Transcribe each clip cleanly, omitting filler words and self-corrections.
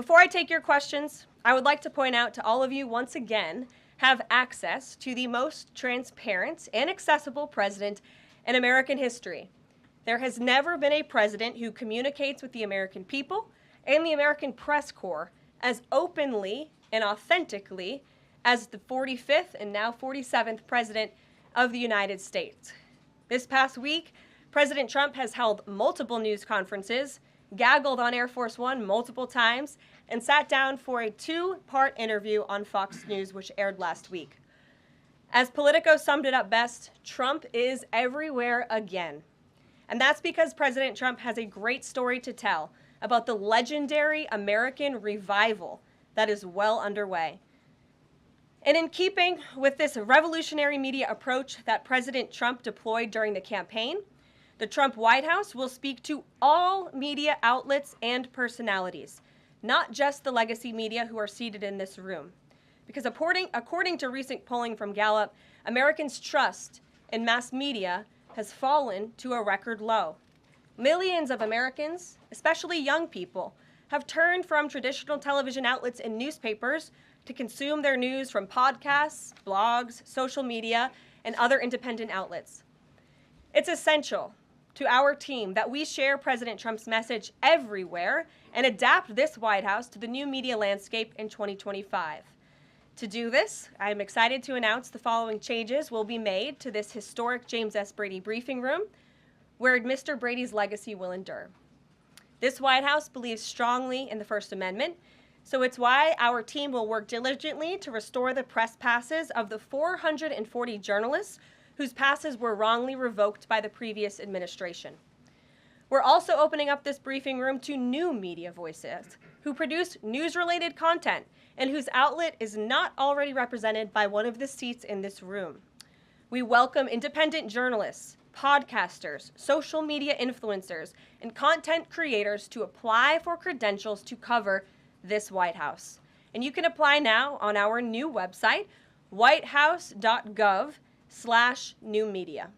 Before I take your questions, I would like to point out to all of you once again have access to the most transparent and accessible president in American history. There has never been a president who communicates with the American people and the American press corps as openly and authentically as the 45th and now 47th president of the United States. This past week, President Trump has held multiple news conferences, gaggled on Air Force One multiple times, and sat down for a two-part interview on Fox News, which aired last week. As Politico summed it up best, Trump is everywhere again. And that's because President Trump has a great story to tell about the legendary American revival that is well underway. And in keeping with this revolutionary media approach that President Trump deployed during the campaign, the Trump White House will speak to all media outlets and personalities, not just the legacy media who are seated in this room. Because according to recent polling from Gallup, Americans' trust in mass media has fallen to a record low. Millions of Americans, especially young people, have turned from traditional television outlets and newspapers to consume their news from podcasts, blogs, social media, and other independent outlets. It's essential to our team that we share President Trump's message everywhere and adapt this White House to the new media landscape in 2025. To do this, I am excited to announce the following changes will be made to this historic James S. Brady briefing room, where Mr. Brady's legacy will endure. This White House believes strongly in the First Amendment, so it's why our team will work diligently to restore the press passes of the 440 journalists whose passes were wrongly revoked by the previous administration. We're also opening up this briefing room to new media voices who produce news-related content and whose outlet is not already represented by one of the seats in this room. We welcome independent journalists, podcasters, social media influencers, and content creators to apply for credentials to cover this White House. And you can apply now on our new website, whitehouse.gov/newmedia.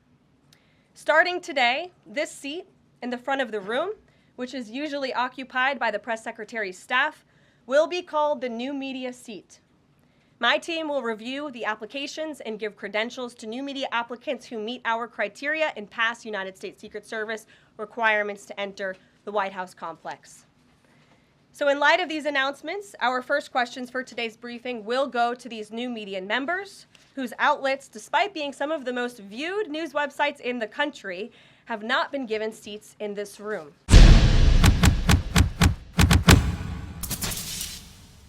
Starting today, this seat in the front of the room, which is usually occupied by the press secretary's staff, will be called the new media seat. My team will review the applications and give credentials to new media applicants who meet our criteria and pass United States Secret Service requirements to enter the White House complex. So in light of these announcements, our first questions for today's briefing will go to these new media members whose outlets, despite being some of the most viewed news websites in the country, have not been given seats in this room.